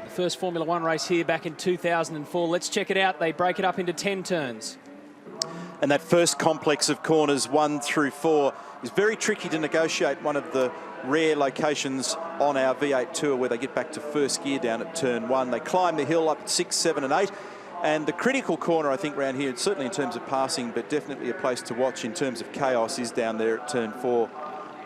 The first Formula One race here back in 2004. Let's check it out. They break it up into 10 turns. And that first complex of corners 1 through 4 is very tricky to negotiate. One of the rare locations on our V8 Tour where they get back to first gear down at turn 1. They climb the hill up at 6, 7 and 8. And the critical corner, I think, around here, certainly in terms of passing, but definitely a place to watch in terms of chaos, is down there at turn 4.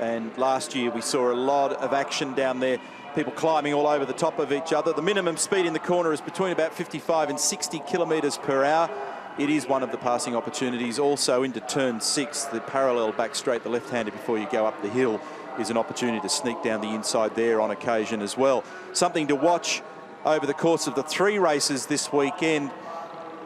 And last year we saw a lot of action down there, people climbing all over the top of each other. The minimum speed in the corner is between about 55 and 60 kilometres per hour. It is one of the passing opportunities. Also into turn 6, the parallel back straight, the left-hander before you go up the hill, is an opportunity to sneak down the inside there on occasion as well. Something to watch over the course of the 3 races this weekend.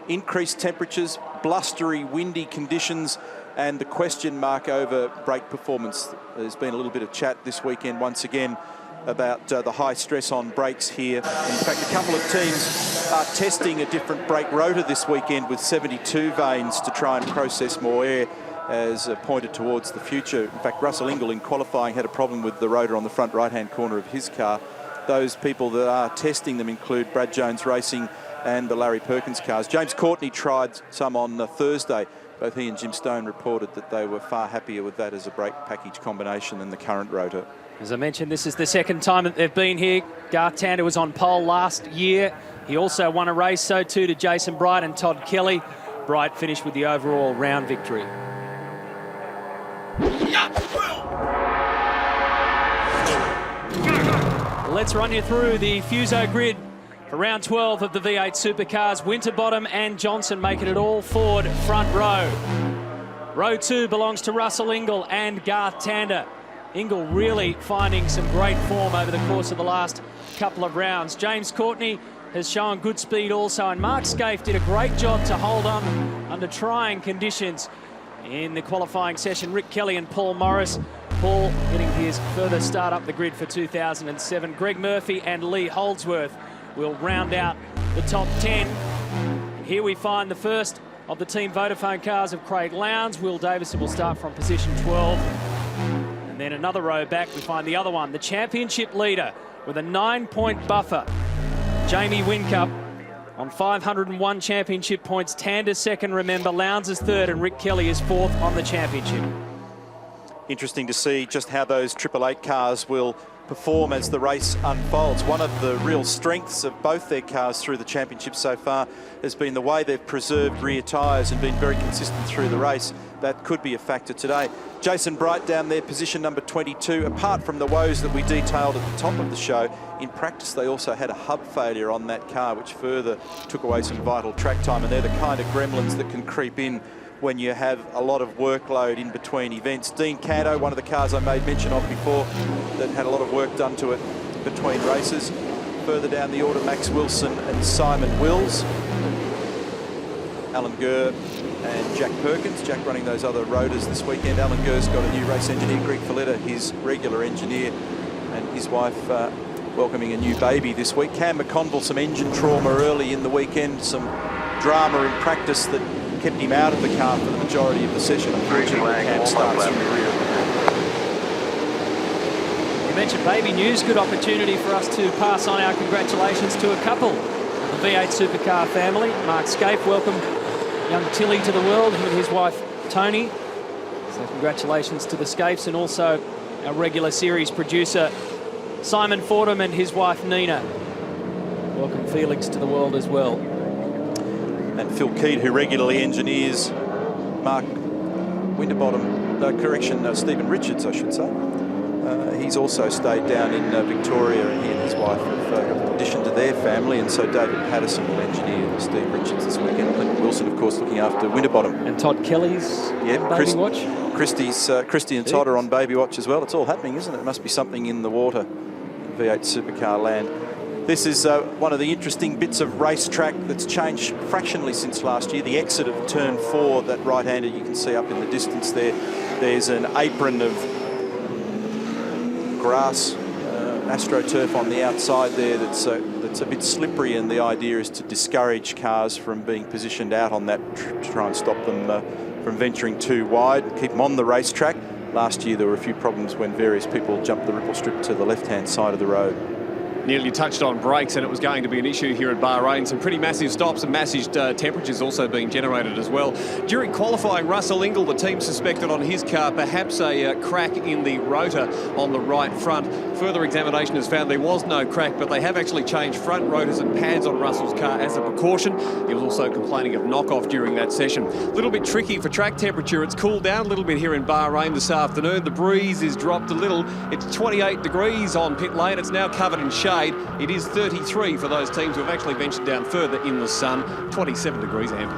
Increased temperatures, blustery, windy conditions, and the question mark over brake performance. There's been a little bit of chat this weekend once again about the high stress on brakes here. In fact, a couple of teams are testing a different brake rotor this weekend with 72 vanes to try and process more air as pointed towards the future. In fact, Russell Ingall in qualifying had a problem with the rotor on the front right-hand corner of his car. Those people that are testing them include Brad Jones Racing and the Larry Perkins cars. James Courtney tried some on Thursday. Both he and Jim Stone reported that they were far happier with that as a brake package combination than the current rotor. As I mentioned, this is the second time that they've been here. Garth Tander was on pole last year. He also won a race, so too did Jason Bright and Todd Kelly. Bright finished with the overall round victory. Let's run you through the Fuso grid for round 12 of the V8 Supercars. Winterbottom and Johnson making it all Ford front row. Row 2 belongs to Russell Ingall and Garth Tander. Ingall really finding some great form over the course of the last couple of rounds. James Courtney has shown good speed also, and Mark Skaife did a great job to hold on under trying conditions in the qualifying session. Rick Kelly and Paul Morris. Paul getting his further start up the grid for 2007. Greg Murphy and Lee Holdsworth will round out the top 10. And here we find the first of the Team Vodafone cars of Craig Lowndes. Will Davison will start from position 12. And then another row back, we find the other one, the championship leader with a 9-point buffer. Jamie Whincup on 501 championship points. Tander second, remember. Lowndes is third, and Rick Kelly is fourth on the championship. Interesting to see just how those 888 cars will perform as the race unfolds. One of the real strengths of both their cars through the championship so far has been the way they've preserved rear tyres and been very consistent through the race. That could be a factor today. Jason Bright down there, position number 22. Apart from the woes that we detailed at the top of the show, in practice they also had a hub failure on that car, which further took away some vital track time, and they're the kind of gremlins that can creep in when you have a lot of workload in between events. Dean Canto, one of the cars I made mention of before, that had a lot of work done to it between races. Further down the order, Max Wilson and Simon Wills. Alan Gurr and Jack Perkins. Jack running those other rotors this weekend. Alan Gurr's got a new race engineer, Greg Folletta, his regular engineer, and his wife welcoming a new baby this week. Cam McConville, some engine trauma early in the weekend, some drama in practice that kept him out of the car for the majority of the session. Unfortunately, Cam starts from the rear. You mentioned baby news. Good opportunity for us to pass on our congratulations to a couple of the V8 Supercar family. Mark Skaife, welcome young Tilly to the world, him and his wife Tony. So congratulations to the Skaifes, and also our regular series producer Simon Fordham and his wife Nina. Welcome Felix to the world as well. And Phil Keed, who regularly engineers Mark Winterbottom, Stephen Richards, I should say. He's also stayed down in Victoria, and he and his wife have addition to their family, and so David Patterson will engineer Steve Richards this weekend. Clinton Wilson, of course, looking after Winterbottom. And Todd Kelly's baby watch. Christy and Todd are on baby watch as well. It's all happening, isn't it? It must be something in the water in V8 Supercar land. This is one of the interesting bits of racetrack that's changed fractionally since last year. The exit of turn 4, that right-hander you can see up in the distance there. There's an apron of grass, AstroTurf on the outside there that's a bit slippery, and the idea is to discourage cars from being positioned out on that, to try and stop them from venturing too wide, keep them on the racetrack. Last year there were a few problems when various people jumped the ripple strip to the left-hand side of the road. Nearly touched on brakes, and it was going to be an issue here at Bahrain. Some pretty massive stops and massive temperatures also being generated as well. During qualifying, Russell Ingall, the team suspected on his car perhaps a crack in the rotor on the right front. Further examination has found there was no crack, but they have actually changed front rotors and pads on Russell's car as a precaution. He was also complaining of knockoff during that session. A little bit tricky for track temperature. It's cooled down a little bit here in Bahrain this afternoon. The breeze is dropped a little. It's 28 degrees on pit lane. It's now covered in shade. It is 33 for those teams who have actually ventured down further in the sun. 27 degrees ample.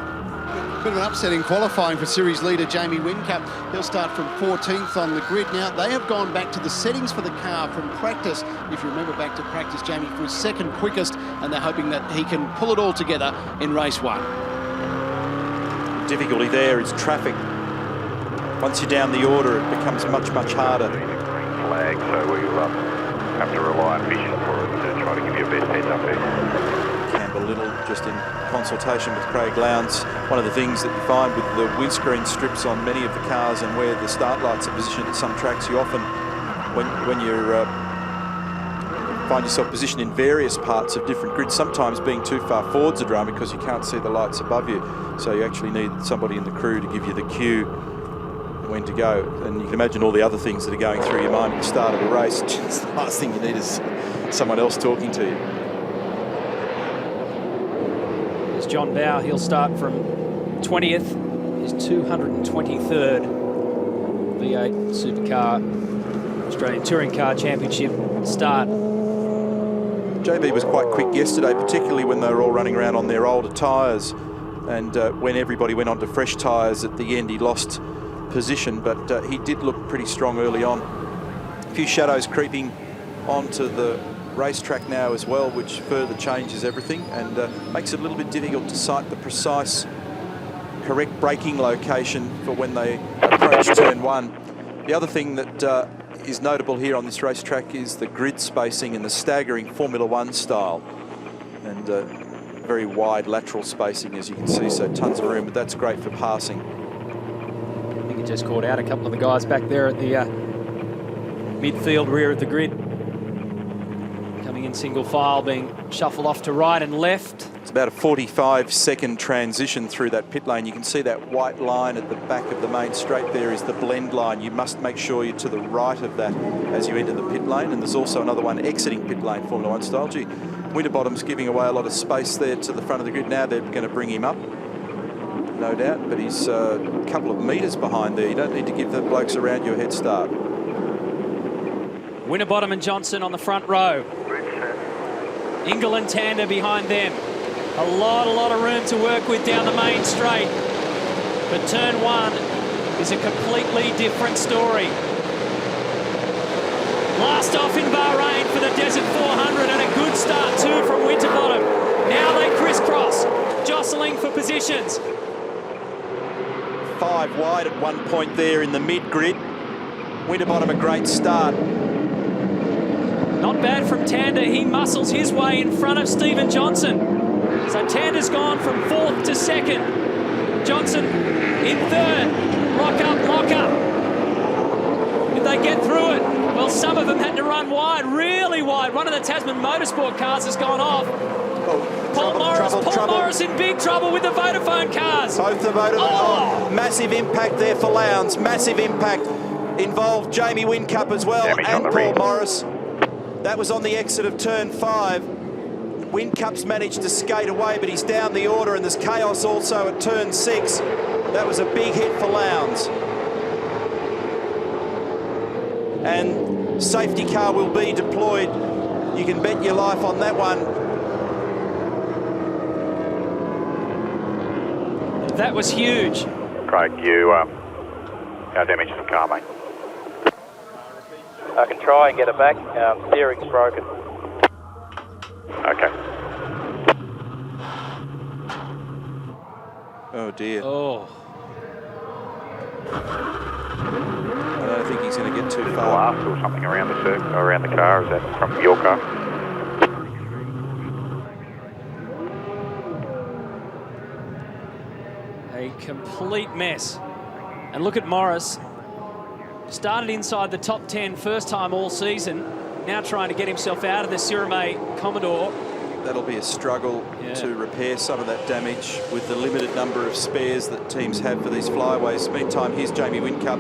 Bit of an upset in qualifying for series leader Jamie Whincup. He'll start from 14th on the grid. Now, they have gone back to the settings for the car from practice. If you remember back to practice, Jamie was second quickest, and they're hoping that he can pull it all together in race one. Difficulty there is traffic. Once you're down the order, it becomes much, much harder. Flag, so we have to rely on vision for it to try to give you a best heads up there. Campbell Little, just in consultation with Craig Lowndes, one of the things that you find with the windscreen strips on many of the cars and where the start lights are positioned at some tracks, you often, when you're find yourself positioned in various parts of different grids, sometimes being too far forwards a drama because you can't see the lights above you. So you actually need somebody in the crew to give you the cue when to go. And you can imagine all the other things that are going through your mind at the start of a race. Just the last thing you need is someone else talking to you. There's John Bowe. He'll start from 20th, his 223rd V8 Supercar Australian Touring Car Championship start. JB was quite quick yesterday, particularly when they were all running around on their older tyres. And when everybody went on to fresh tyres at the end, he lost position, but he did look pretty strong early on. A few shadows creeping onto the racetrack now as well, which further changes everything and makes it a little bit difficult to sight the precise, correct braking location for when they approach turn one. The other thing that is notable here on this racetrack is the grid spacing and the staggering Formula One style, and very wide lateral spacing, as you can see, so tons of room, but that's great for passing. I think it just caught out a couple of the guys back there at the midfield rear of the grid. Coming in single file, being shuffled off to right and left. It's about a 45-second transition through that pit lane. You can see that white line at the back of the main straight there is the blend line. You must make sure you're to the right of that as you enter the pit lane. And there's also another one exiting pit lane, Formula One style. Gee, Winterbottom's giving away a lot of space there to the front of the grid. Now they're going to bring him up, no doubt, but he's a couple of metres behind there. You don't need to give the blokes around you a head start. Winterbottom and Johnson on the front row. Ingall and Tander behind them. A lot of room to work with down the main straight. But turn one is a completely different story. Last off in Bahrain for the Desert 400, and a good start too from Winterbottom. Now they crisscross, jostling for positions. 5 wide at one point there in the mid-grid. Winterbottom a great start. Not bad from Tander. He muscles his way in front of Stephen Johnson. So Tander's gone from 4th to 2nd. Johnson in 3rd. Lock up. Did they get through it? Well, some of them had to run wide, really wide. One of the Tasman Motorsport cars has gone off. Paul Morris in big trouble with the Vodafone cars. Both the Vodafone. Massive impact there for Lowndes. Massive impact. Involved Jamie Whincup as well, and Paul Morris. That was on the exit of turn 5. Whincup's managed to skate away, but he's down the order, and there's chaos also at turn 6. That was a big hit for Lowndes. And safety car will be deployed. You can bet your life on that one. That was huge. Craig, how damaged is the car, mate? I can try and get it back. Steering's broken. Okay. Oh dear. Oh. I don't think he's going to get too far. Glass or something around the circle, around the car. Is that from your car? A complete mess. And look at Morris. Started inside the top 10 first time all season. now trying to get himself out of the Sirame Commodore. That'll be a struggle to repair some of that damage with the limited number of spares that teams have for these flyaways. Meantime, here's Jamie Whincup.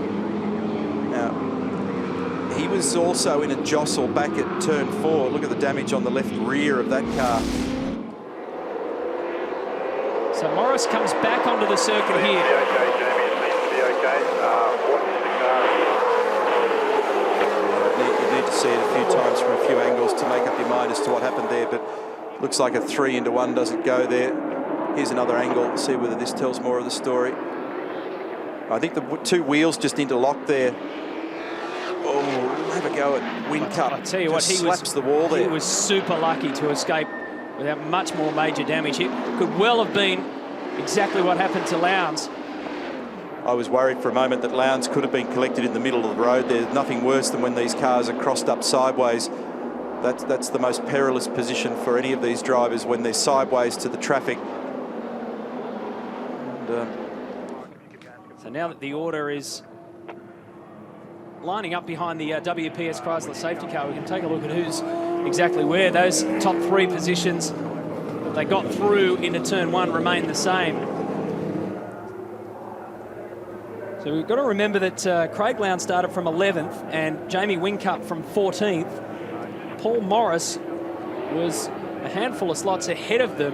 Now, he was also in a jostle back at turn 4. Look at the damage on the left rear of that car. So Morris comes back onto the circuit here. Okay, Jamie, it seems to be okay. Watch the car. You need to see it a few times from a few angles to make up your mind as to what happened there, but looks like a 3-into-1 doesn't go there. Here's another angle, see whether this tells more of the story. I think the two wheels just interlocked there. Oh, have a go at Whincup. I tell you what, he slaps the wall there. He was super lucky to escape without much more major damage. It could well have been exactly what happened to Lowndes. I was worried for a moment that Lowndes could have been collected in the middle of the road. There's nothing worse than when these cars are crossed up sideways. That's the most perilous position for any of these drivers, when they're sideways to the traffic. And, so now that the order is lining up behind the WPS Chrysler safety car, we can take a look at who's exactly where. Those top 3 positions that they got through into turn 1 remain the same. So we've got to remember that Craig Lowndes started from 11th and Jamie Whincup from 14th. Paul Morris was a handful of slots ahead of them.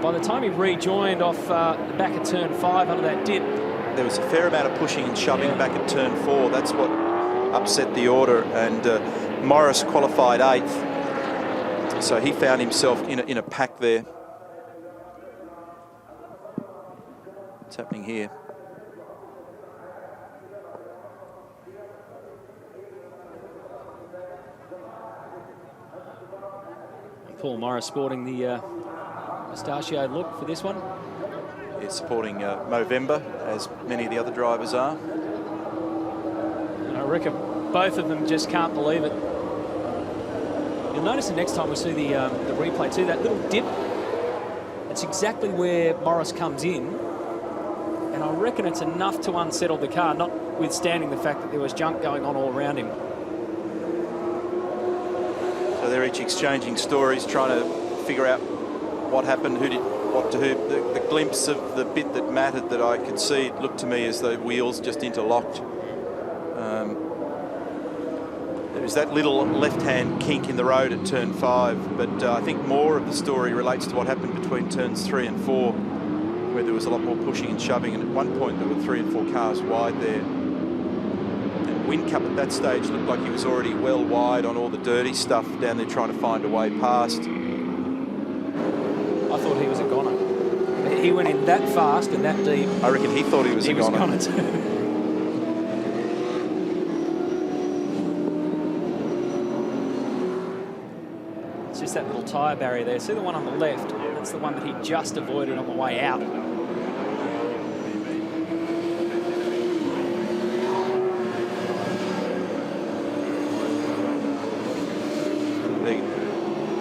By the time he rejoined off the back of turn 5 under that dip, there was a fair amount of pushing and shoving back at turn 4. That's what upset the order, and Morris qualified 8th, so he found himself in a pack there. What's happening here? Paul Morris sporting the mustachioed look for this one. Yeah, supporting Movember, as many of the other drivers are. And I reckon both of them just can't believe it. You'll notice the next time we see the replay too, that little dip, it's exactly where Morris comes in. And I reckon it's enough to unsettle the car, notwithstanding the fact that there was junk going on all around him. So they're each exchanging stories, trying to figure out what happened, who did what to who. The glimpse of the bit that mattered that I could see, it looked to me as though wheels just interlocked. There was that little left-hand kink in the road at turn 5, but I think more of the story relates to what happened between turns 3 and 4, where there was a lot more pushing and shoving, and at one point there were 3 and 4 cars wide there. Whincup at that stage looked like he was already well wide on all the dirty stuff down there, trying to find a way past. I thought he was a goner. He went in that fast and that deep. I reckon he thought he was a goner. It's just that little tyre barrier there. See the one on the left? That's the one that he just avoided on the way out.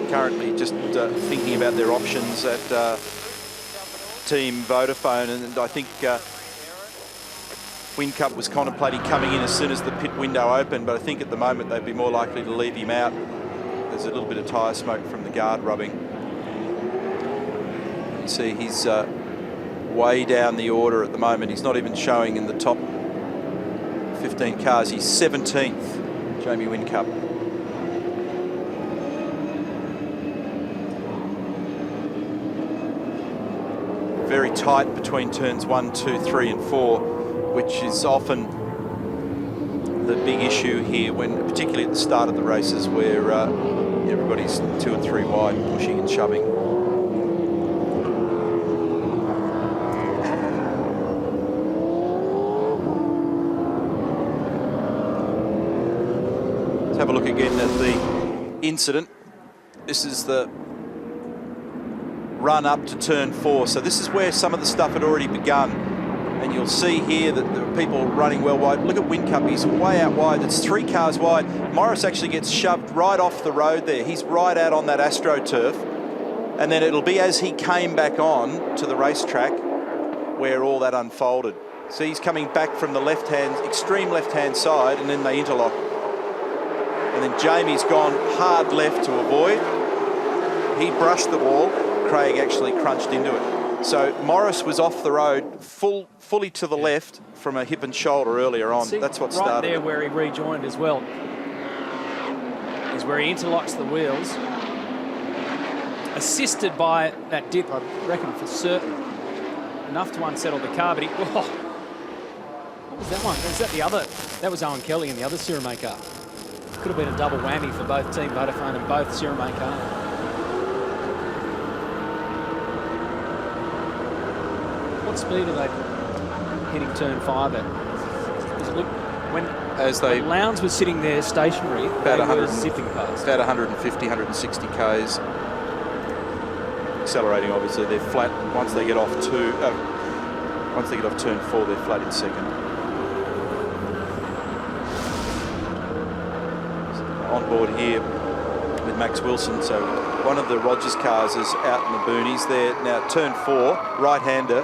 Currently just thinking about their options at Team Vodafone, and I think Whincup was contemplating coming in as soon as the pit window opened, but I think at the moment they'd be more likely to leave him out. There's a little bit of tyre smoke from the guard rubbing. You see he's way down the order at the moment. He's not even showing in the top 15 cars. He's 17th, Jamie Whincup. Very tight between turns 1, 2, 3 and 4, which is often the big issue here, when particularly at the start of the races, where everybody's 2 and 3 wide, pushing and shoving. Let's have a look again at the incident. This is the run up to turn 4. So this is where some of the stuff had already begun. And you'll see here that there are people running well wide. Look at Whincup, he's way out wide. It's 3 cars wide. Morris actually gets shoved right off the road there. He's right out on that AstroTurf. And then it'll be as he came back on to the racetrack where all that unfolded. So he's coming back from the left-hand, extreme left-hand side, and then they interlock. And then Jamie's gone hard left to avoid. He brushed the wall. Craig actually crunched into it. So Morris was off the road, fully to the left from a hip and shoulder earlier on. That's what started. Right there where he rejoined as well is where he interlocks the wheels. Assisted by that dip, I reckon, for certain. Enough to unsettle the car, but he... Oh, what was that one? Was that the other? That was Owen Kelly in the other Siromay car. Could have been a double whammy for both Team Vodafone and both Siromay cars. What speed are they hitting turn 5 at? Does it look, when Lowndes was sitting there stationary, about 100, zipping past. About 150, 160 k's. Accelerating, obviously, they're flat once they get off once they get off turn 4, they're flat in second. On board here with Max Wilson, so one of the Rogers cars is out in the boonies there. Now turn 4, right-hander,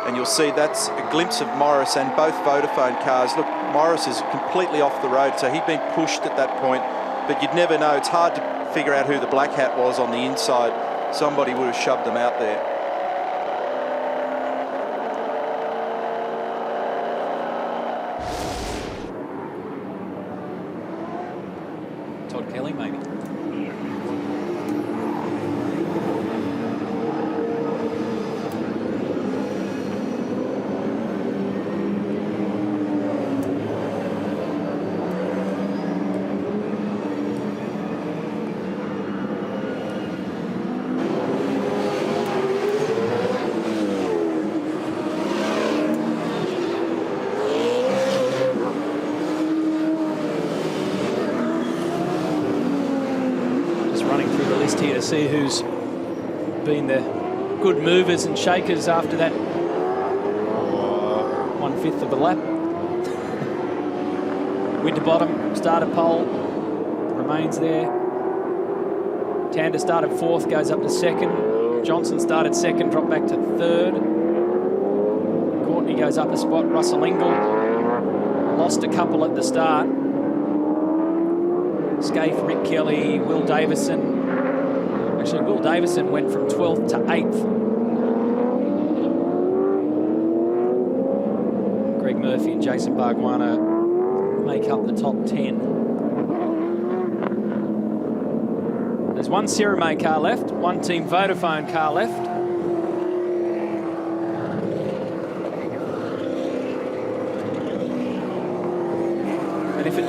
and you'll see that's a glimpse of Morris and both Vodafone cars. Look, Morris is completely off the road, so he'd been pushed at that point, but you'd never know. It's hard to figure out who the black hat was on the inside. Somebody would have shoved them out there. Todd Kelly, maybe. Here to see who's been the good movers and shakers after that 1/5 of the lap. Winterbottom started pole, remains there. Tander started 4th, goes up to 2nd. Johnson started 2nd, dropped back to 3rd. Courtney goes up a spot. Russell Ingall lost a couple at the start. Scaife, Rick Kelly, Will Davison. Actually, Will Davison went from 12th to 8th. Greg Murphy and Jason Barguana make up the top 10. There's one Siromay car left, one Team Vodafone car left. And if it...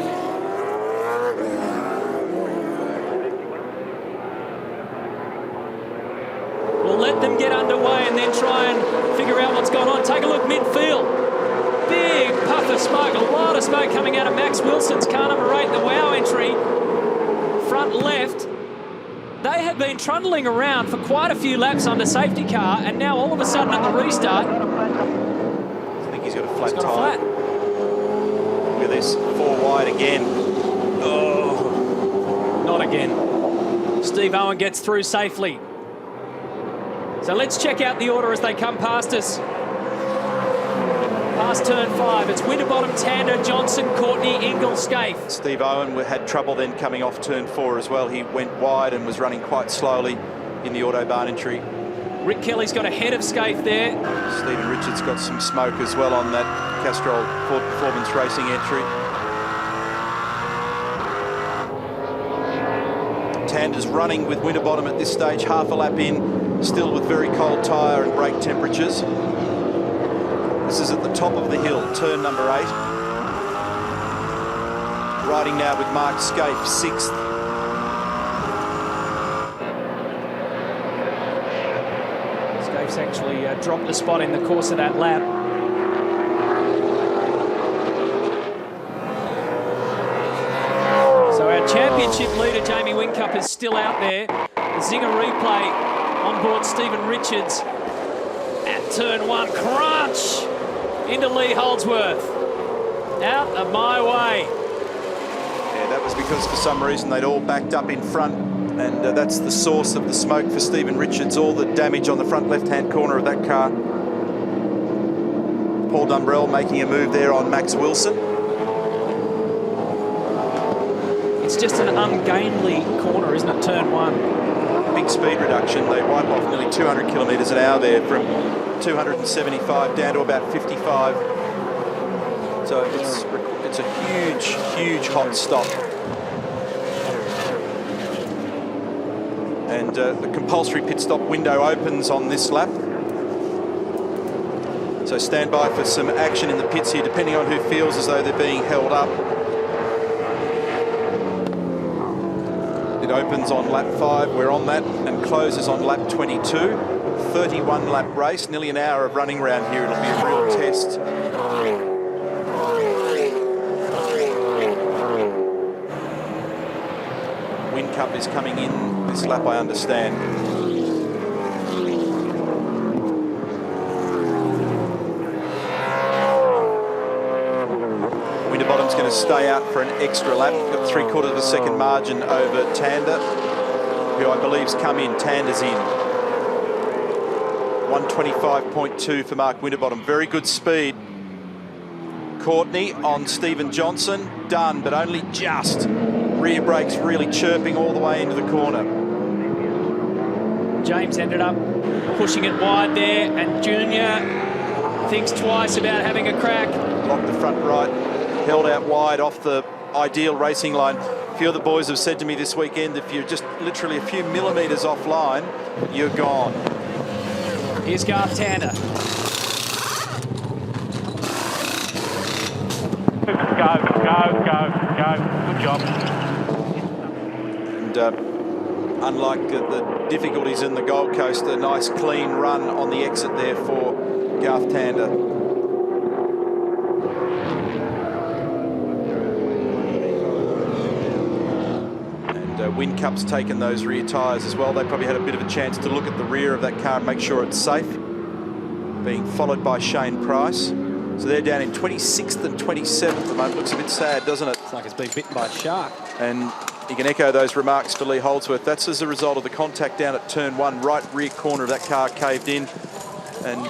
Let them get underway and then try and figure out what's going on. Take a look midfield. Big puff of smoke, a lot of smoke coming out of Max Wilson's car number 8, the WOW entry. Front left. They had been trundling around for quite a few laps under safety car, and now all of a sudden at the restart... I think he's got a flat tyre. Look at this, 4 wide again. Oh. Not again. Steve Owen gets through safely. So let's check out the order as they come past us. Past turn 5, it's Winterbottom, Tander, Johnson, Courtney, Ingall, Scaife. Steve Owen had trouble then coming off turn 4 as well. He went wide and was running quite slowly in the Autobahn entry. Rick Kelly's got ahead of Scaife there. Stephen Richards got some smoke as well on that Castrol Ford Performance Racing entry. Tander's running with Winterbottom at this stage, half a lap in. Still with very cold tyre and brake temperatures. This is at the top of the hill, turn number 8. Riding now with Mark Scaife, 6th. Scaife's actually dropped a spot in the course of that lap. So our championship leader, Jamie Whincup, is still out there. The Zinger replay on board Stephen Richards at turn 1. Crunch into Lee Holdsworth. Out of my way. Yeah, that was because for some reason they'd all backed up in front, and that's the source of the smoke for Stephen Richards. All the damage on the front left-hand corner of that car. Paul Dumbrell making a move there on Max Wilson. It's just an ungainly corner, isn't it? Turn 1. Big speed reduction. They wipe off nearly 200 kilometres an hour there, from 275 down to about 55. So it's a huge hot stop. And the compulsory pit stop window opens on this lap. So stand by for some action in the pits here, depending on who feels as though they're being held up. It opens on lap 5, we're on that, and closes on lap 22. 31 lap race, nearly an hour of running around here. It'll be a real test. Whincup is coming in this lap, I understand. Winterbottom's going to stay out for an extra lap. Got 3/4 of a second margin over Tander, who I believe's come in. Tander's in. 125.2 for Mark Winterbottom. Very good speed. Courtney on Stephen Johnson. Done, but only just. Rear brakes really chirping all the way into the corner. James ended up pushing it wide there, and Junior thinks twice about having a crack. Locked the front right, held out wide off the ideal racing line. A few of the boys have said to me this weekend, if you're just literally a few millimetres offline, you're gone. Here's Garth Tander. Go. Good job. And unlike the difficulties in the Gold Coast, a nice clean run on the exit there for Garth Tander. And Whincup's taken those rear tyres as well. They probably had a bit of a chance to look at the rear of that car and make sure it's safe. Being followed by Shane Price. So they're down in 26th and 27th at the moment. Looks a bit sad, doesn't it? It's like it's been bitten by a shark. And you can echo those remarks for Lee Holdsworth. That's as a result of the contact down at turn 1, right rear corner of that car caved in. And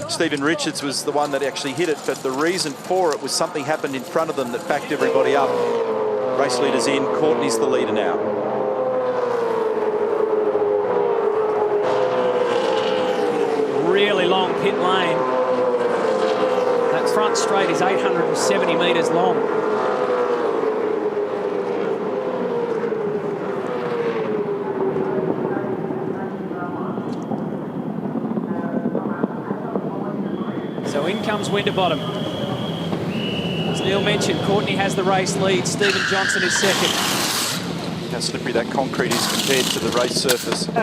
Stephen Richards was the one that actually hit it, but the reason for it was something happened in front of them that backed everybody up. Race leader's in, Courtney's the leader now. Really long pit lane. That front straight is 870 metres long. So in comes Winterbottom. As Neil mentioned, Courtney has the race lead. Stephen Johnson is second. How slippery that concrete is compared to the race surface. Go.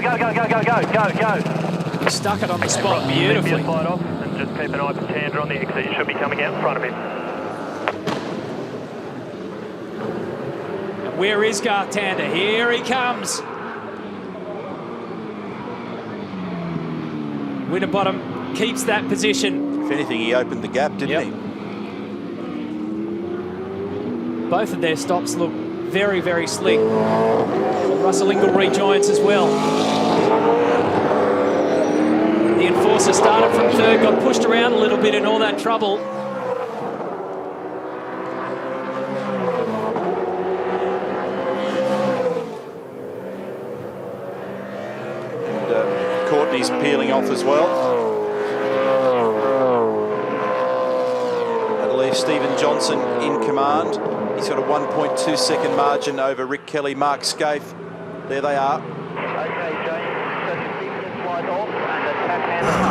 He stuck it on the spot beautifully. Slide off and just keep an eye for Tander on the exit. You should be coming out in front of him. And where is Garth Tander? Here he comes. Winterbottom keeps that position. If anything, he opened the gap, didn't he? Both of their stops look very, very slick. Russell Ingall rejoins as well. The Enforcer started from third, got pushed around a little bit in all that trouble. And Courtney's peeling off as well. That'll leave Stephen Johnson in command. He's got a 1.2 second margin over Rick Kelly, Mark Scaife. There they are. Okay, James. Slide off and attack Tander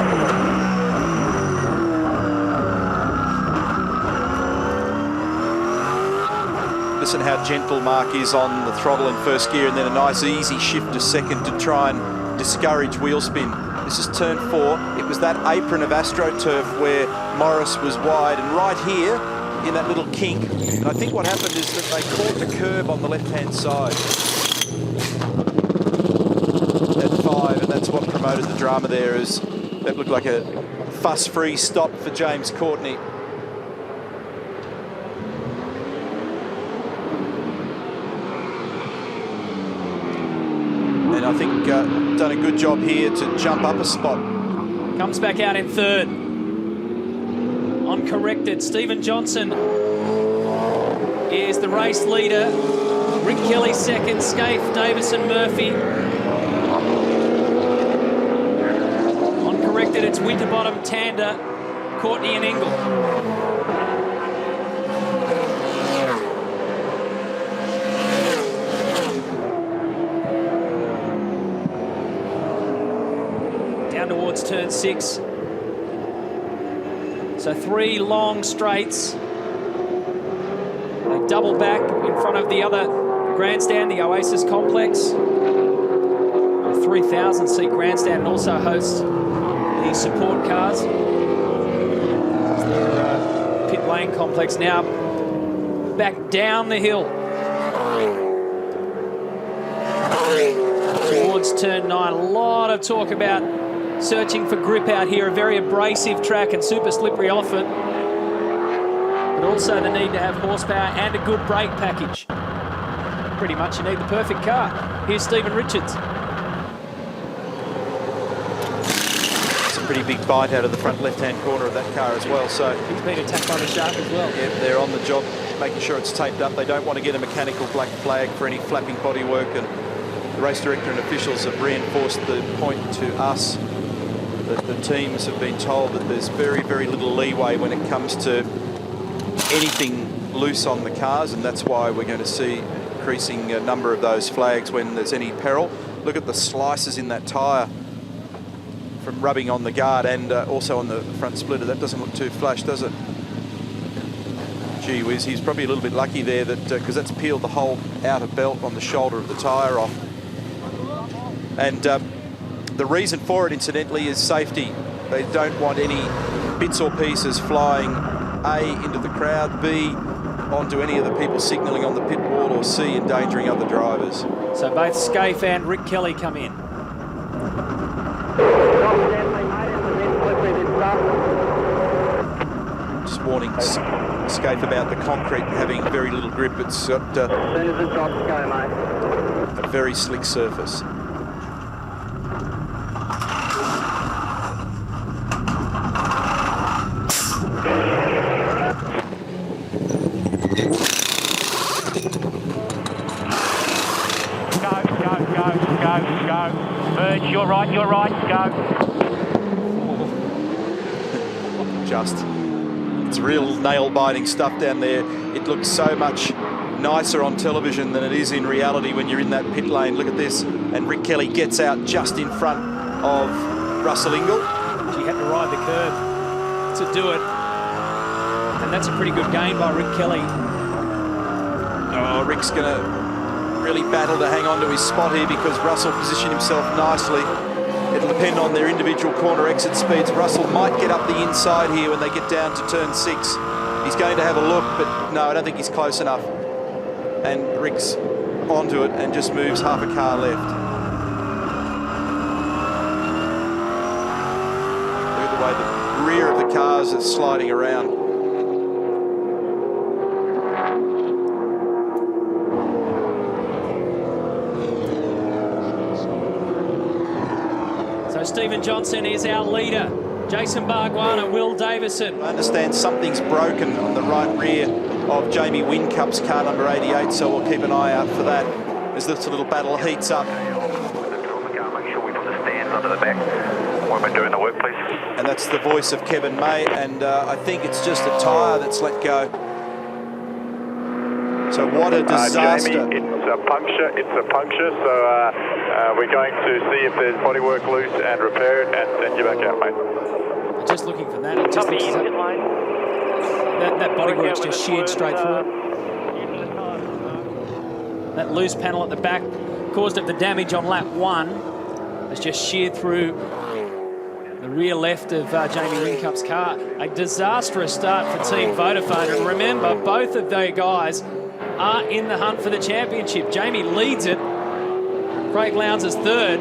up. Listen how gentle Mark is on the throttle in first gear, and then a nice easy shift to second to try and discourage wheel spin. This is turn 4. It was that apron of AstroTurf where Morris was wide, and right here in that little kink. And I think what happened is that they caught the curb on the left-hand side at 5, and that's what promoted the drama there. Is that looked like a fuss-free stop for James Courtney. And I think done a good job here to jump up a spot. Comes back out in third. Uncorrected, Stephen Johnson is the race leader. Rick Kelly second, Scaife, Davison, Murphy. Uncorrected, it's Winterbottom, Tander, Courtney and Ingle. Down towards turn 6. So 3 long straights. They double back in front of the other grandstand, the Oasis Complex. A 3,000-seat grandstand, and also hosts the support cars. Their pit lane complex now back down the hill towards turn 9. A lot of talk about searching for grip out here, a very abrasive track and super slippery off it. But also the need to have horsepower and a good brake package. Pretty much you need the perfect car. Here's Stephen Richards. It's a pretty big bite out of the front left-hand corner of that car as well. So He's been attacked by the shark as well. yeah, they're on the job, making sure it's taped up. They don't want to get a mechanical black flag for any flapping bodywork, and the race director and officials have reinforced the point to us that the teams have been told that there's very, very little leeway when it comes to anything loose on the cars, and that's why we're going to see increasing number of those flags when there's any peril. Look at the slices in that tyre from rubbing on the guard and also on the front splitter. That doesn't look too flush, does it? Gee whiz, he's probably a little bit lucky there that because that's peeled the whole outer belt on the shoulder of the tyre off. And the reason for it, incidentally, is safety. They don't want any bits or pieces flying, A, into the crowd, B, onto any of the people signalling on the pit wall, or C, endangering other drivers. So both Scaife and Rick Kelly come in. Just warning Scaife about the concrete having very little grip. It's got As soon as the drops go, mate. a very slick surface. Go. Merge, you're right, go. It's real nail-biting stuff down there. It looks so much nicer on television than it is in reality when you're in that pit lane. Look at this. And Rick Kelly gets out just in front of Russell Ingall. She had to ride the curb to do it. And that's a pretty good gain by Rick Kelly. Oh, Rick's going to really battle to hang on to his spot here because Russell positioned himself nicely. It'll depend on their individual corner exit speeds. Russell might get up the inside here when they get down to turn 6. He's going to have a look, but no, I don't think he's close enough. And Rick's onto it and just moves half a car left. Look at the way the rear of the cars is sliding around. Stephen Johnson is our leader. Jason Bargwanna, Will Davison. I understand something's broken on the right rear of Jamie Whincup's car number 88, so we'll keep an eye out for that as this little battle heats up. Make sure we put the stands under the back when we're doing the work, please. And that's the voice of Kevin May, and I think it's just a tyre that's let go. So what a disaster. Jamie, it's a puncture, so we're going to see if there's bodywork loose and repair it and send you back out, mate. Just looking for that. It just looks as that bodywork's just sheared straight through. That loose panel at the back caused it the damage on lap 1. It's just sheared through the rear left of Jamie Whincup's car. A disastrous start for Team Vodafone. And remember, both of those guys are in the hunt for the championship. Jamie leads it. Craig Lowndes is third.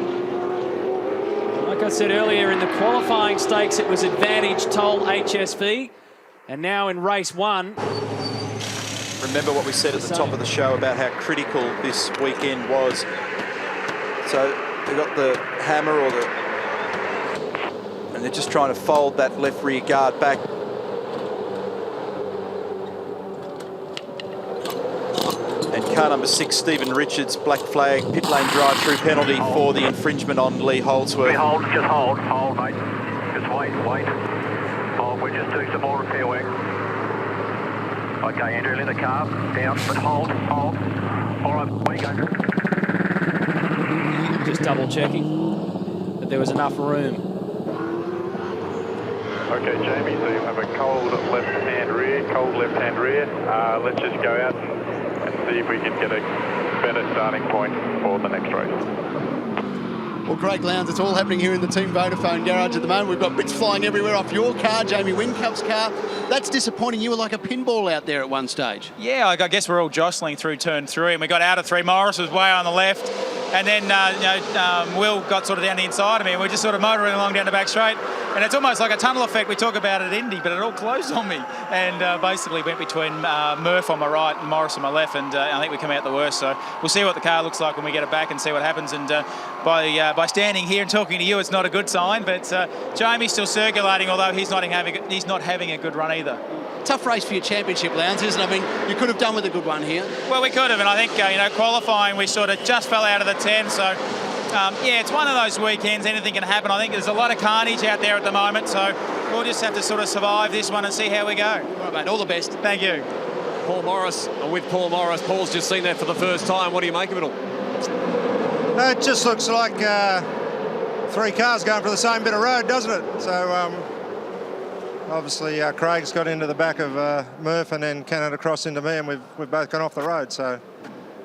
Like I said earlier, in the qualifying stakes, it was advantage Toll HSV. And now in race 1. Remember what we said at the top of the show about how critical this weekend was. So they've got the hammer and they're just trying to fold that left rear guard back. And car number 6, Stephen Richards, black flag, pit lane drive-through penalty for the infringement on Lee Holdsworth. Hold, just hold, mate. Just wait. Hold, we're just doing some more repair work. Okay, Andrew, let the car down, but hold. All right, where you go? Just double checking that there was enough room. Okay, Jamie, so you have a cold left-hand rear. Let's just go out and see if we can get a better starting point for the next race. Well, Craig Lowndes, it's all happening here in the Team Vodafone garage at the moment. We've got bits flying everywhere off your car, Jamie Whincup's car. That's disappointing. You were like a pinball out there at one stage. Yeah, I guess we're all jostling through turn 3, and we got out of 3. Morris was way on the left, and then Will got sort of down the inside of me, and we're just sort of motoring along down the back straight, and it's almost like a tunnel effect we talk about at Indy, but it all closed on me, and basically went between Murph on my right and Morris on my left, and I think we come out the worst. So we'll see what the car looks like when we get it back and see what happens. And by standing here and talking to you, it's not a good sign, but Jamie's still circulating, although he's not having a good run either. Tough race for your championship, Lowndes, isn't it? I mean, you could have done with a good one here. Well, we could have, and I think, qualifying, we sort of just fell out of the 10, so, it's one of those weekends, anything can happen. I think there's a lot of carnage out there at the moment, so we'll just have to sort of survive this one and see how we go. All right, mate, all the best. Thank you. Paul Morris, with Paul Morris. Paul's just seen that for the first time. What do you make of it all? It just looks like 3 cars going for the same bit of road, doesn't it? So, obviously, Craig's got into the back of Murph and then Canada across into me, and we've both gone off the road. So,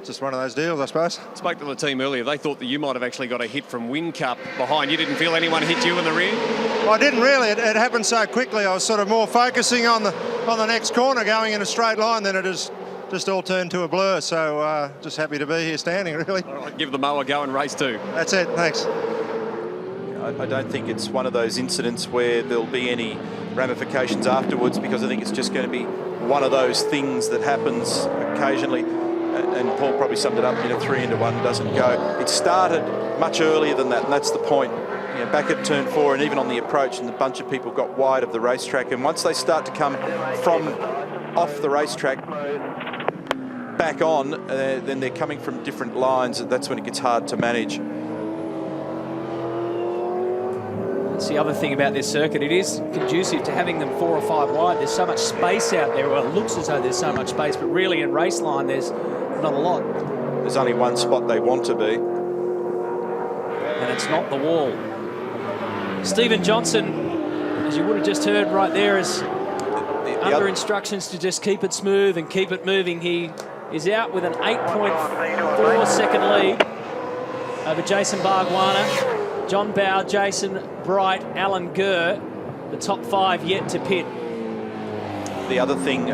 just one of those deals, I suppose. Spoke to the team earlier. They thought that you might have actually got a hit from Whincup behind. You didn't feel anyone hit you in the rear? Well, I didn't really. It happened so quickly. I was sort of more focusing on the next corner, going in a straight line, than it is just all turned to a blur. So, just happy to be here standing, really. All right, give the mower a go and race too. That's it. Thanks. I don't think it's one of those incidents where there'll be any ramifications afterwards, because I think it's just going to be one of those things that happens occasionally. And Paul probably summed it up, 3 into 1 doesn't go. It started much earlier than that, and that's the point. Back at turn 4 and even on the approach, and a bunch of people got wide of the racetrack, and once they start to come from off the racetrack back on, then they're coming from different lines, and that's when it gets hard to manage. That's the other thing about this circuit. It is conducive to having them 4 or 5 wide. There's so much space out there. Well, it looks as though there's so much space, but really in race line, there's not a lot. There's only one spot they want to be. And it's not the wall. Stephen Johnson, as you would have just heard right there, is under instructions to just keep it smooth and keep it moving. He is out with an 8.4 second lead over Jason Bargwanna, John Bowe, Jason Bright, Alan Gurr, the top 5 yet to pit. The other thing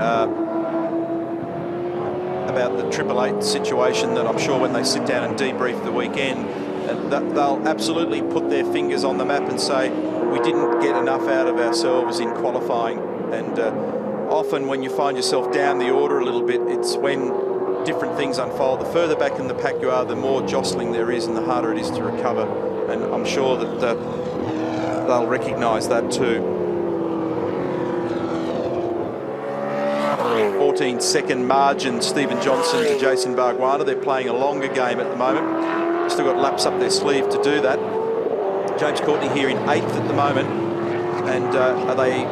about the 888 situation, that I'm sure when they sit down and debrief the weekend, they'll absolutely put their fingers on the map and say, we didn't get enough out of ourselves in qualifying. And often when you find yourself down the order a little bit, it's when different things unfold. The further back in the pack you are, the more jostling there is and the harder it is to recover. And I'm sure that they'll recognise that too. 14-second margin, Stephen Johnson to Jason Bargwanna. They're playing a longer game at the moment. Still got laps up their sleeve to do that. James Courtney here in 8th at the moment. And are they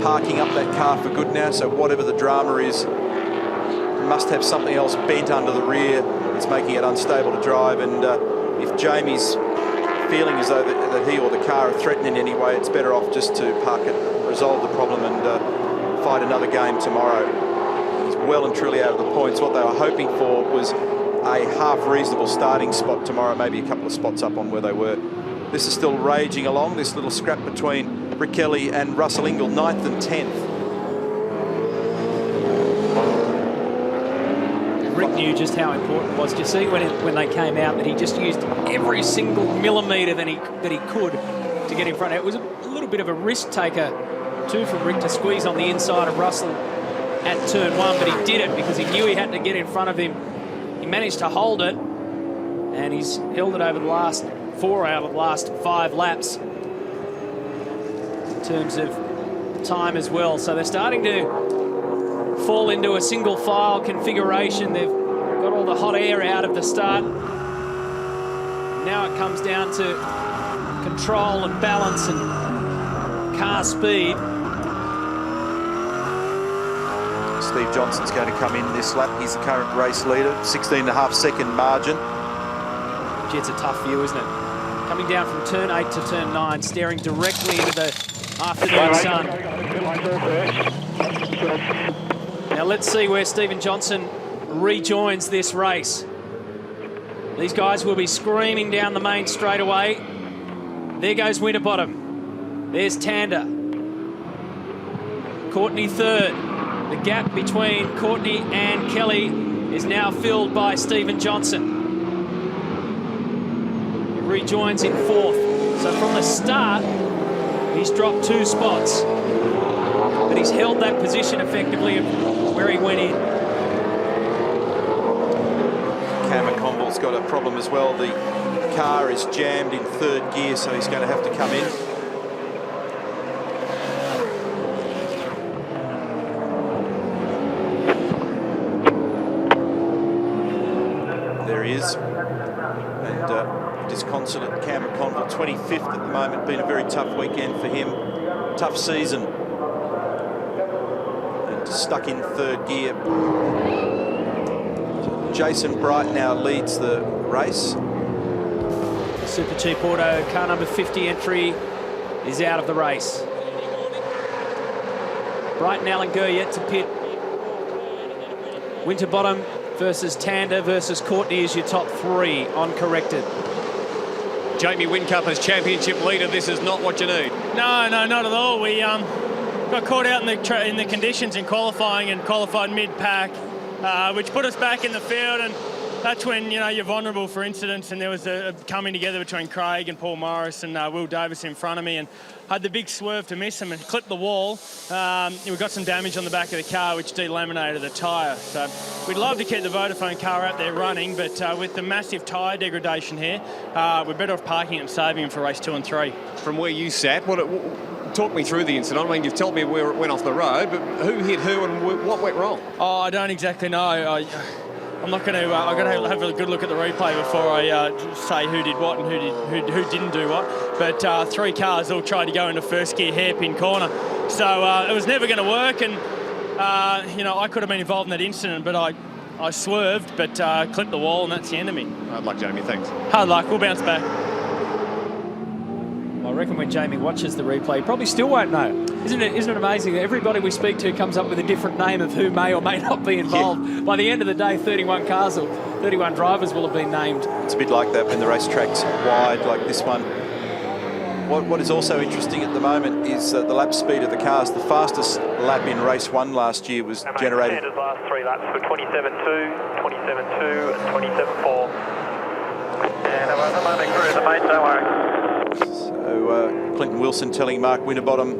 parking up that car for good now? So whatever the drama is, must have something else bent under the rear that's making it unstable to drive. And if Jamie's feeling as though that he or the car are threatened in any way, it's better off just to park it, resolve the problem, and fight another game tomorrow. He's well and truly out of the points. What they were hoping for was a half-reasonable starting spot tomorrow, maybe a couple of spots up on where they were. This is still raging along, this little scrap between Rick Kelly and Russell Ingall, 9th and 10th. Rick knew just how important it was. Did you see when they came out that he just used every single millimetre that he could to get in front? It was a little bit of a risk taker too from Rick to squeeze on the inside of Russell at turn 1, but he did it because he knew he had to get in front of him. He managed to hold it, and he's held it over the last 4 out of the last 5 laps in terms of time as well. So they're starting to fall into a single file configuration. They've got all the hot air out of the start. Now it comes down to control and balance and car speed. Steve Johnson's going to come in this lap. He's the current race leader, 16.5-second margin. Gee, it's a tough view, isn't it? Coming down from turn 8 to turn 9, staring directly into the afternoon sun. Now let's see where Stephen Johnson rejoins this race. These guys will be screaming down the main straightaway. There goes Winterbottom. There's Tander. Courtney third. The gap between Courtney and Kelly is now filled by Stephen Johnson. He rejoins in fourth. So from the start, he's dropped 2 spots. But he's held that position effectively where he went in. Cam McConville's got a problem as well. The car is jammed in 3rd gear, so he's going to have to come in. There he is. And disconsolate Cam McConville, 25th at the moment. Been a very tough weekend for him. Tough season. And stuck in 3rd gear. Jason Bright now leads the race. Super Cheap Auto car number 50 entry is out of the race. Bright and Alan Gurr yet to pit. Winterbottom versus Tander versus Courtney is your top 3 uncorrected. Jamie Whincup as championship leader, this is not what you need. No, not at all. We got caught out in the conditions in qualifying and qualified mid-pack, which put us back in the field, and that's when, you know, you're vulnerable for incidents, and there was a coming together between Craig and Paul Morris and Will Davis in front of me, and I had the big swerve to miss him and clipped the wall. We got some damage on the back of the car, which delaminated the tyre. So we'd love to keep the Vodafone car out there running, but with the massive tyre degradation here, we're better off parking it and saving him for race 2 and 3. From where you sat, talk me through the incident. I mean, you've told me where it went off the road, but who hit who and what went wrong? Oh, I don't exactly know. I'm not going to. I've got to have a good look at the replay before I say who did what and who didn't do what. But 3 cars all tried to go into 1st gear hairpin corner, so it was never going to work. And you know, I could have been involved in that incident, but I swerved, but clipped the wall, and that's the end of me. Hard luck, Jamie. Thanks. Hard luck. We'll bounce back. I reckon when Jamie watches the replay, he probably still won't know. Isn't it amazing that everybody we speak to comes up with a different name of who may or may not be involved? Yeah. By the end of the day, 31 cars or 31 drivers will have been named. It's a bit like that when the racetrack's wide like this one. What is also interesting at the moment is the lap speed of the cars. The fastest lap in race 1 last year was generated. Sanders last 3 laps for 27.2, 27.2 and 27.4. And I'm on the moment crew, the mate, don't worry. So Clinton Wilson telling Mark Winterbottom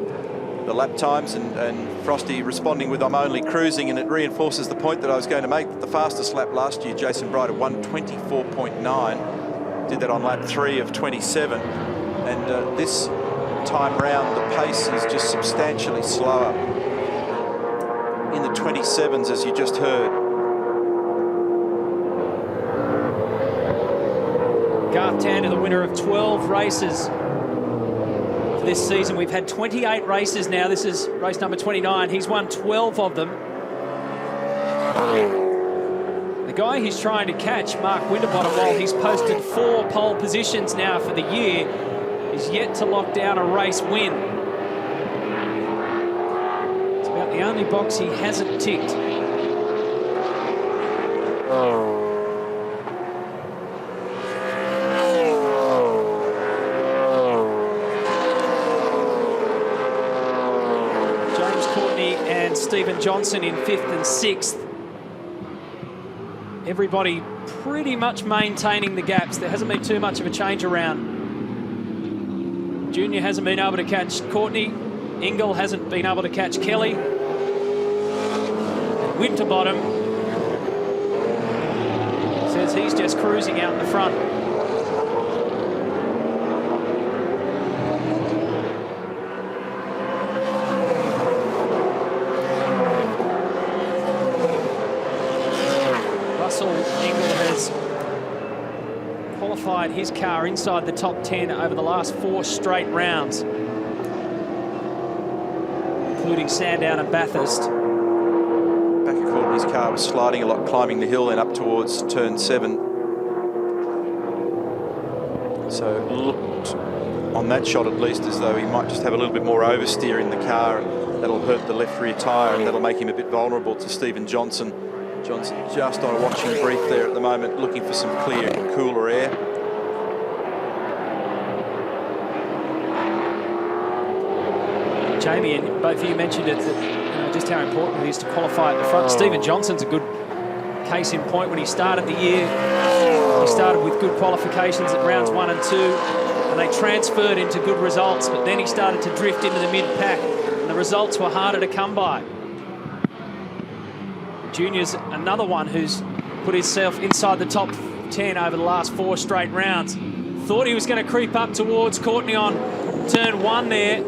the lap times, and Frosty responding with "I'm only cruising," and it reinforces the point that I was going to make, that the fastest lap last year, Jason Bright, at 1:24.9, did that on lap 3 of 27, and this time round the pace is just substantially slower in the 27s, as you just heard. Garth Tander, the winner of 12 races this season. We've had 28 races now. This is race number 29. He's won 12 of them. The guy he's trying to catch, Mark Winterbottom, while he's posted 4 pole positions now for the year, is yet to lock down a race win. It's about the only box he hasn't ticked. Stephen Johnson in 5th and 6th. Everybody pretty much maintaining the gaps. There hasn't been too much of a change around. Junior hasn't been able to catch Courtney. Ingle hasn't been able to catch Kelly. Winterbottom says he's just cruising out in the front. qualified his car inside the top 10 over the last 4 straight rounds, including Sandown and Bathurst. Back of Courtney's car was sliding a lot, climbing the hill and up towards turn 7. So it looked on that shot at least as though he might just have a little bit more oversteer in the car. That'll hurt the left rear tyre and that'll make him a bit vulnerable to Stephen Johnson. Johnson just on a watching brief there at the moment, looking for some clear, cooler air. Jamie, and both of you mentioned it, that, just how important it is to qualify at the front. Stephen Johnson's a good case in point. When he started the year, he started with good qualifications at rounds 1 and 2, and they transferred into good results, but then he started to drift into the mid-pack, and the results were harder to come by. Junior's another one who's put himself inside the top 10 over the last 4 straight rounds. Thought he was going to creep up towards Courtney on turn 1 there.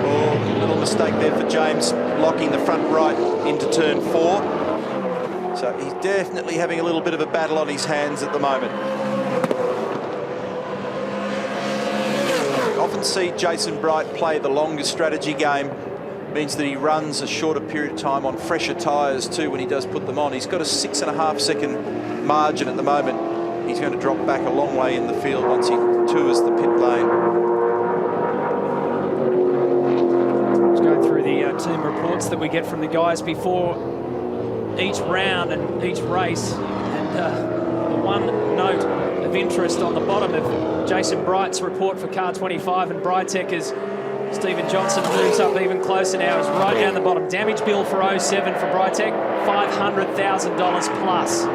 Oh, little mistake there for James, locking the front right into turn 4. So he's definitely having a little bit of a battle on his hands at the moment. Often see Jason Bright play the longer strategy game. Means that he runs a shorter period of time on fresher tyres too when he does put them on. He's got a 6.5 second margin at the moment. He's going to drop back a long way in the field once he tours the pit lane. Just going through the team reports that we get from the guys before each round and each race, and the one note of interest on the bottom of Jason Bright's report for car 25 and Brightech is Stephen Johnson moves up even closer now. He's right down the bottom. Damage bill for 07 for Brightech, $500,000 plus.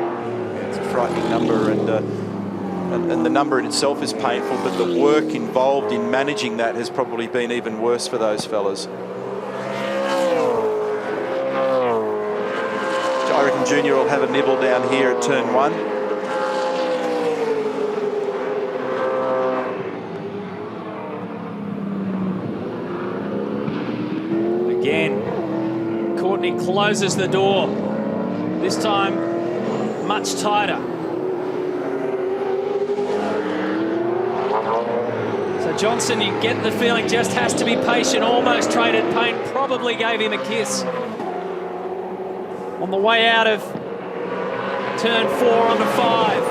It's a frightening number, and the number in itself is painful, but the work involved in managing that has probably been even worse for those fellas. I reckon Junior will have a nibble down here at turn 1. Again, Courtney closes the door. This time, much tighter. So Johnson, you get the feeling, just has to be patient, almost traded paint, probably gave him a kiss. On the way out of turn 4 onto 5.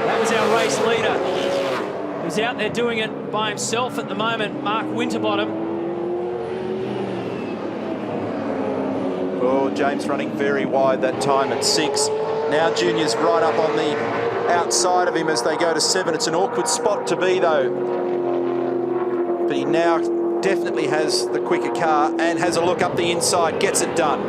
That was our race leader. He's out there doing it by himself at the moment, Mark Winterbottom. Oh, James running very wide that time at 6. Now Junior's right up on the outside of him as they go to 7. It's an awkward spot to be though. But he now definitely has the quicker car and has a look up the inside, gets it done.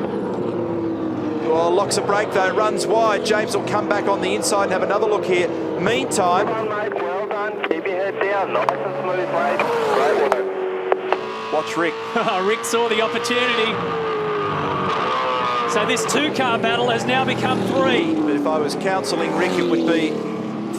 Well, locks a brake though, runs wide. James will come back on the inside and have another look here. Meantime... Well done, mate. Well done. Keep your head down. Nice and smooth, mate. Great work. Watch Rick. Rick saw the opportunity. So this 2-car battle has now become 3. But if I was counselling Rick, it would be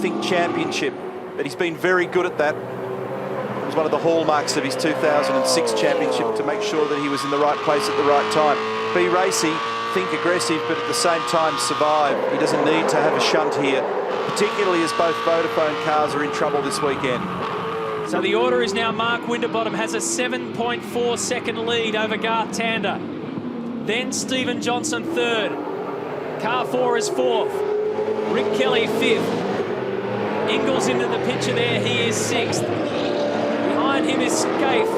think championship. But he's been very good at that. It was one of the hallmarks of his 2006 championship to make sure that he was in the right place at the right time. Be racy, think aggressive, but at the same time survive. He doesn't need to have a shunt here, particularly as both Vodafone cars are in trouble this weekend. So the order is now Mark Winterbottom has a 7.4 second lead over Garth Tander. Then Stephen Johnson 3rd. Car 4 is 4th. Rick Kelly 5th. Ingles into the picture there, he is 6th. Behind him is Scaife.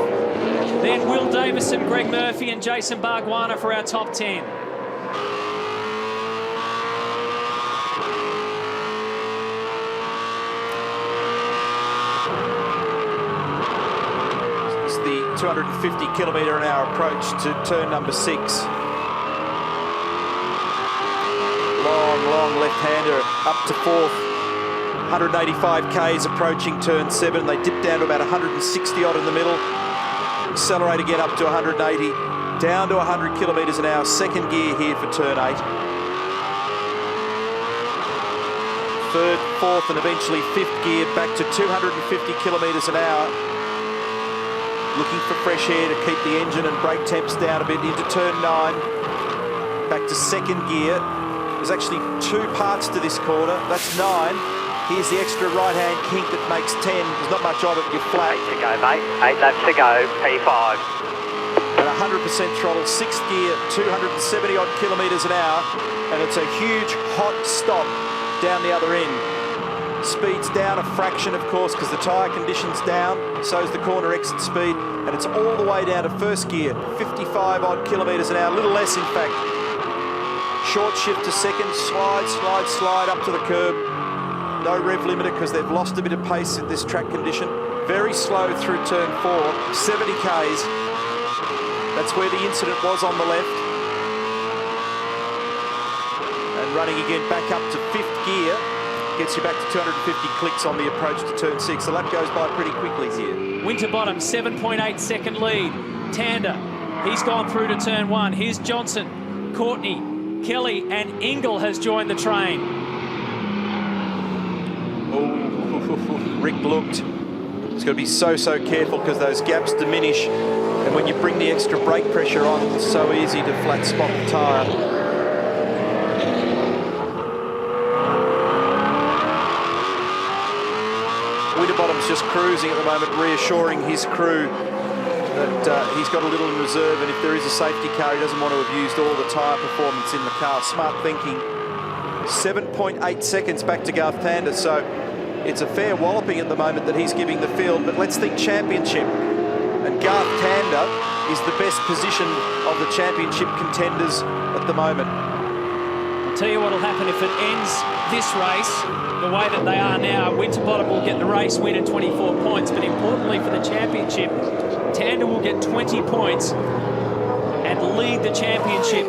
Then Will Davison, Greg Murphy and Jason Bargwanna for our top 10. It's the 250 km/h approach to turn number 6. Long left-hander up to 4th. 185 k's approaching turn 7. They dip down to about 160 odd in the middle. Accelerate again up to 180. Down to 100 km/h. Second gear here for turn 8. 3rd, 4th and eventually 5th gear back to 250 km/h. Looking for fresh air to keep the engine and brake temps down a bit into turn 9. back to second gear. There's actually 2 parts to this corner. That's 9. Here's the extra right-hand kink that makes 10. There's not much of it, you're flat. 8 to go, mate. 8 laps to go, P5. At 100% throttle, 6th gear, 270 odd kilometres an hour, and it's a huge hot stop down the other end. Speed's down a fraction, of course, because the tyre condition's down, so's the corner exit speed, and it's all the way down to first gear, 55 odd kilometres an hour, a little less in fact. Short shift to second, slide up to the curb. No rev limiter because they've lost a bit of pace in this track condition. Very slow through turn 4, 70 k's. That's where the incident was on the left. And running again back up to 5th gear. Gets you back to 250 clicks on the approach to turn 6. The lap goes by pretty quickly here. Winterbottom, 7.8 second lead. Tander, he's gone through to turn 1. Here's Johnson, Courtney, Kelly and Ingle has joined the train. Oh, Rick looked. He's got to be so careful because those gaps diminish. And when you bring the extra brake pressure on, it's so easy to flat spot the tyre. Winterbottom's just cruising at the moment, reassuring his crew that he's got a little in reserve, and if there is a safety car, he doesn't want to have used all the tyre performance in the car. Smart thinking. 7.8 seconds back to Garth Tander, so it's a fair walloping at the moment that he's giving the field, but let's think championship. And Garth Tander is the best position of the championship contenders at the moment. I'll tell you what will happen if it ends this race the way that they are now. Winterbottom will get the race win and 24 points, but importantly for the championship, Tander will get 20 points and lead the championship.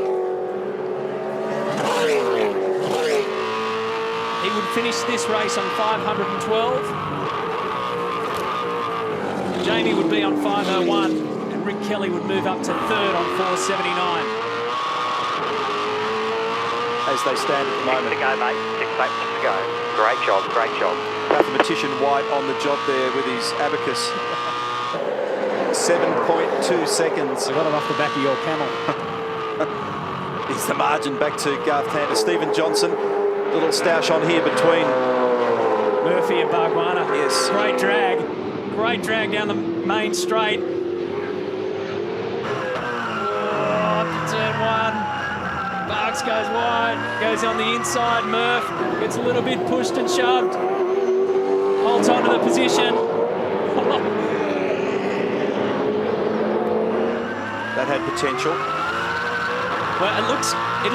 He would finish this race on 512. Jamie would be on 501, and Rick Kelly would move up to 3rd on 479. As they stand at the moment. 6 to go, mate. 6 laps to go. Great job, great job. Mathematician White on the job there with his abacus. 7.2 seconds. I got it off the back of your camel. Is the margin back to Garth Tander. Stephen Johnson, little stoush on here between Murphy and Bargwanna. Yes. Great drag. Great drag down the main straight. Up to turn 1. Barks goes wide, goes on the inside. Murph gets a little bit pushed and shoved. Holds on to the position. that had potential. Well, it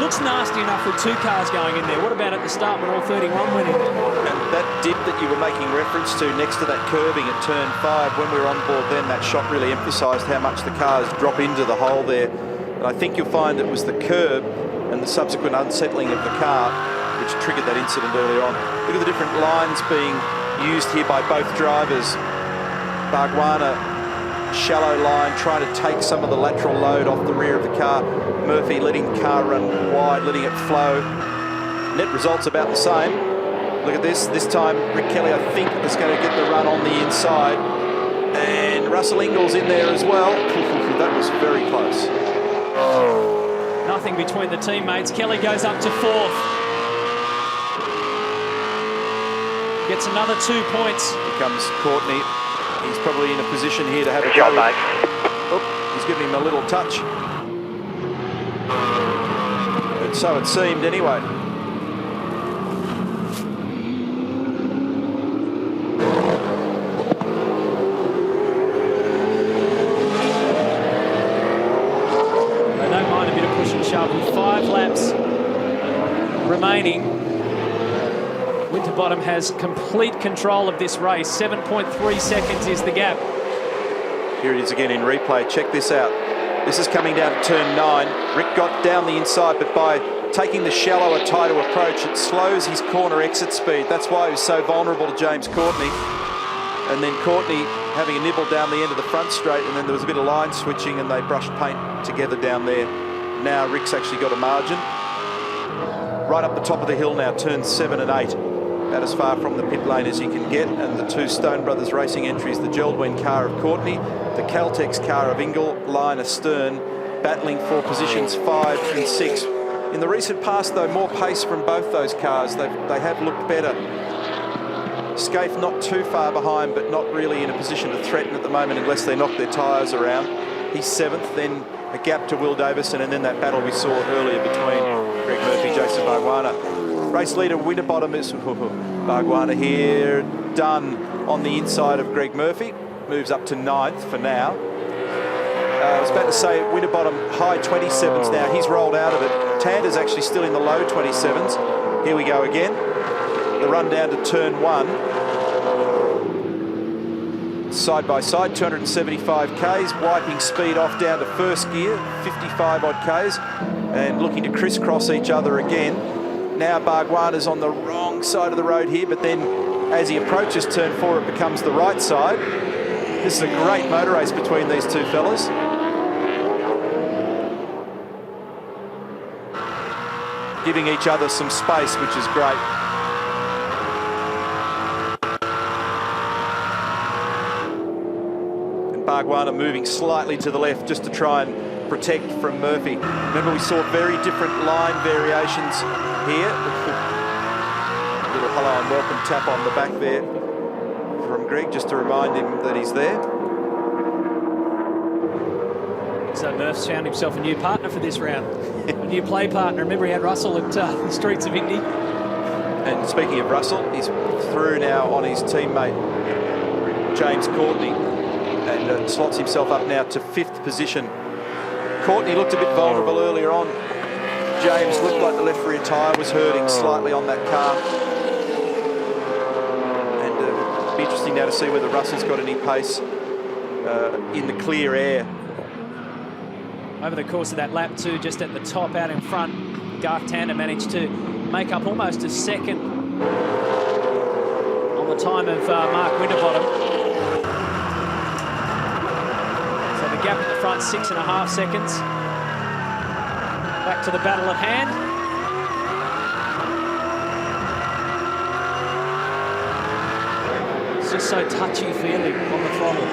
looks nasty enough with 2 cars going in there. What about at the start when all 31 went in? And that dip that you were making reference to next to that curbing at turn 5, when we were on board then, that shot really emphasised how much the cars drop into the hole there. And I think you'll find it was the curb and the subsequent unsettling of the car which triggered that incident earlier on. Look at the different lines being used here by both drivers. Bargwanna, shallow line, trying to take some of the lateral load off the rear of the car. Murphy letting the car run wide, letting it flow. Net result's about the same. Look at this. This time, Rick Kelly, I think, is going to get the run on the inside. And Russell Ingall's in there as well. That was very close. Nothing between the teammates. Kelly goes up to 4th. Gets another 2 points. Here comes Courtney. He's probably in a position here to have Good a job, go. mate. Oh, he's giving him a little touch. And so it seemed anyway. They don't mind a bit of push and shove. With 5 laps remaining, Winterbottom has complete control of this race. 7.3 seconds is the gap. Here it is again in replay. Check this out. This is coming down to turn 9. Rick got down the inside, but by taking the shallower, tighter approach, it slows his corner exit speed. That's why he was so vulnerable to James Courtney. And then Courtney having a nibble down the end of the front straight, and then there was a bit of line switching, and they brushed paint together down there. Now Rick's actually got a margin. Right up the top of the hill now, turns 7 and 8. About as far from the pit lane as you can get, and the 2 Stone Brothers Racing entries, the Geraldwin car of Courtney, the Caltex car of Ingle, line astern, battling for positions 5 and 6. In the recent past, though, more pace from both those cars. They have looked better. Scaife not too far behind, but not really in a position to threaten at the moment unless they knock their tyres around. He's 7th, then a gap to Will Davison, and then that battle we saw earlier between Greg Murphy, Jason Bargwanna. Race leader Winterbottom is Bargwanna here, done on the inside of Greg Murphy. Moves up to 9th for now. I was about to say Winterbottom high 27s now. He's rolled out of it. Tander's actually still in the low 27s. Here we go again. The run down to turn 1. Side by side, 275 Ks, wiping speed off down to first gear, 55 odd Ks, and looking to crisscross each other again. Now Bargwanna's on the wrong side of the road here, but then as he approaches turn 4, it becomes the right side. This is a great motor race between these two fellas. Giving each other some space, which is great. Bargwanna moving slightly to the left just to try and protect from Murphy. Remember, we saw very different line variations here. A little hello and welcome tap on the back there from Greg just to remind him that he's there. So Murph's found himself a new partner for this round. A new play partner. Remember, he had Russell at the streets of Indy. And speaking of Russell, he's through now on his teammate James Courtney, and slots himself up now to 5th position. Courtney looked a bit vulnerable earlier on. James looked like the left rear tyre was hurting slightly on that car. And it'll be interesting now to see whether Russell's got any pace in the clear air. Over the course of that lap too, just at the top out in front, Garth Tander managed to make up almost a second on the time of Mark Winterbottom. So the gap at the front, 6.5 seconds. Back to the battle at hand. It's just so touchy-feely on the throttle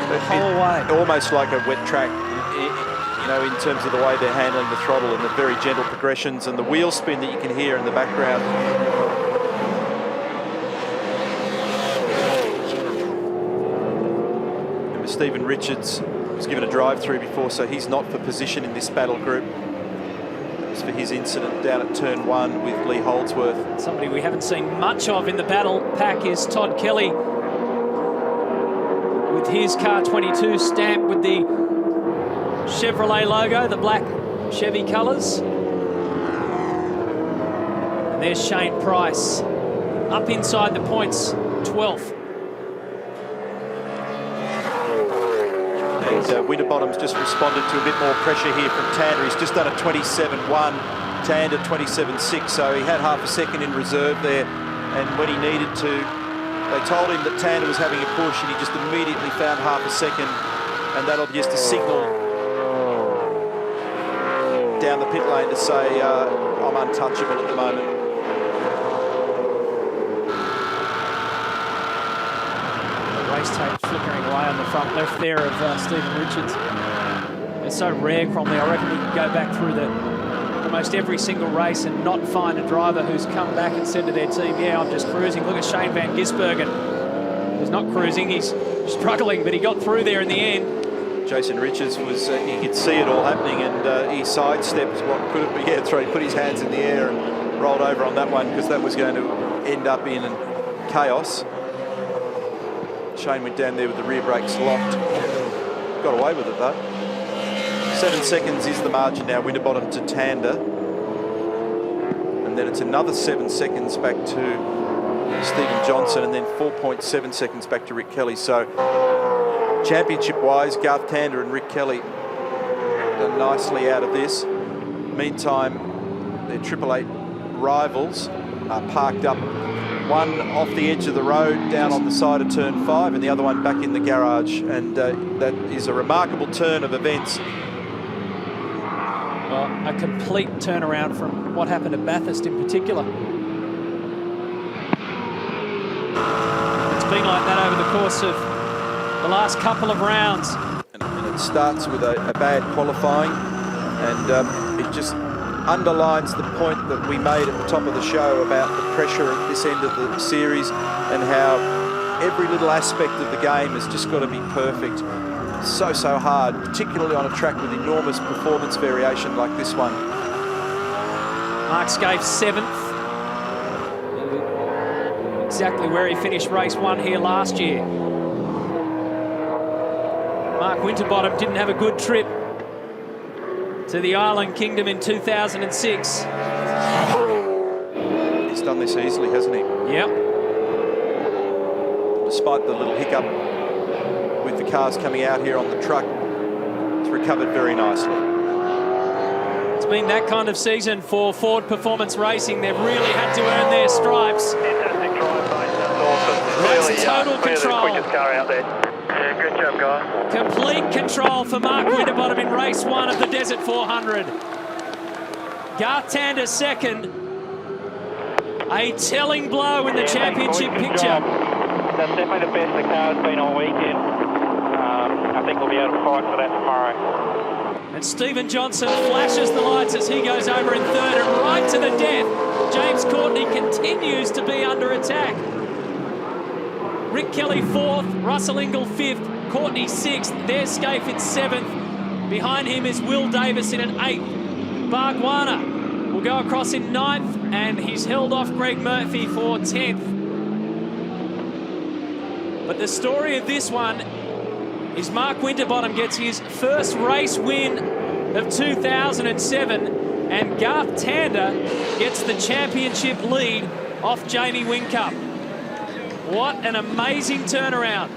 the whole way. Almost like a wet track, you know, in terms of the way they're handling the throttle and the very gentle progressions and the wheel spin that you can hear in the background. Remember, Stephen Richards was given a drive-through before, so he's not for position in this battle group. It's for his incident down at turn 1 with Lee Holdsworth. Somebody we haven't seen much of in the battle pack is Todd Kelly, with his car 22 stamped with the Chevrolet logo, the black Chevy colours. And there's Shane Price up inside the points, 12th. And Winterbottom's just responded to a bit more pressure here from Tander. He's just done a 27.1, Tander 27.6, so he had half a second in reserve there. And when he needed to, they told him that Tander was having a push, and he just immediately found half a second, and that'll be just a signal down the pit lane to say, I'm untouchable at the moment. The race tape flickering away on the front left there of Stephen Richards. It's so rare, Cromley. I reckon we could go back through almost every single race and not find a driver who's come back and said to their team, yeah, I'm just cruising. Look at Shane Van Gisbergen. He's not cruising, he's struggling, but he got through there in the end. Jason Richards was, he could see it all happening, and he sidestepped what could have been, he put his hands in the air and rolled over on that one, because that was going to end up in chaos. Shane went down there with the rear brakes locked. Got away with it though. 7 seconds is the margin now, Winterbottom to Tander. And then it's another 7 seconds back to Stephen Johnson, and then 4.7 seconds back to Rick Kelly. So championship-wise, Garth Tander and Rick Kelly done nicely out of this. Meantime, their Triple Eight rivals are parked up, one off the edge of the road down on the side of turn 5, and the other one back in the garage. And that is a remarkable turn of events. Well, a complete turnaround from what happened at Bathurst in particular. It's been like that over the course of the last couple of rounds. And it starts with a bad qualifying, and it just underlines the point that we made at the top of the show about the pressure at this end of the series and how every little aspect of the game has just got to be perfect. So hard, particularly on a track with enormous performance variation like this one. Mark Skaife 7th. Exactly where he finished race 1 here last year. Mark Winterbottom didn't have a good trip to the Island Kingdom in 2006. He's done this easily, hasn't he? Yep. Despite the little hiccup with the cars coming out here on the truck, it's recovered very nicely. It's been that kind of season for Ford Performance Racing. They've really had to earn their stripes. Fantastic drive, mate. That's awesome. That's Clearly, total clearly control. the quickest car out there. Yeah, good job, guys. Complete control for Mark Winterbottom in race 1 of the Desert 400. Garth Tander 2nd. A telling blow in the championship picture. That's definitely the best the car's been all weekend. I think we'll be able to fight for that tomorrow. And Stephen Johnson flashes the lights as he goes over in 3rd and right to the death. James Courtney continues to be under attack. Rick Kelly 4th, Russell Ingall 5th, Courtney 6th, there's Skaife in 7th. Behind him is Will Davis in an 8th. Bargwanna will go across in 9th, and he's held off Greg Murphy for 10th. But the story of this one is Mark Winterbottom gets his first race win of 2007, and Garth Tander gets the championship lead off Jamie Whincup. What an amazing turnaround.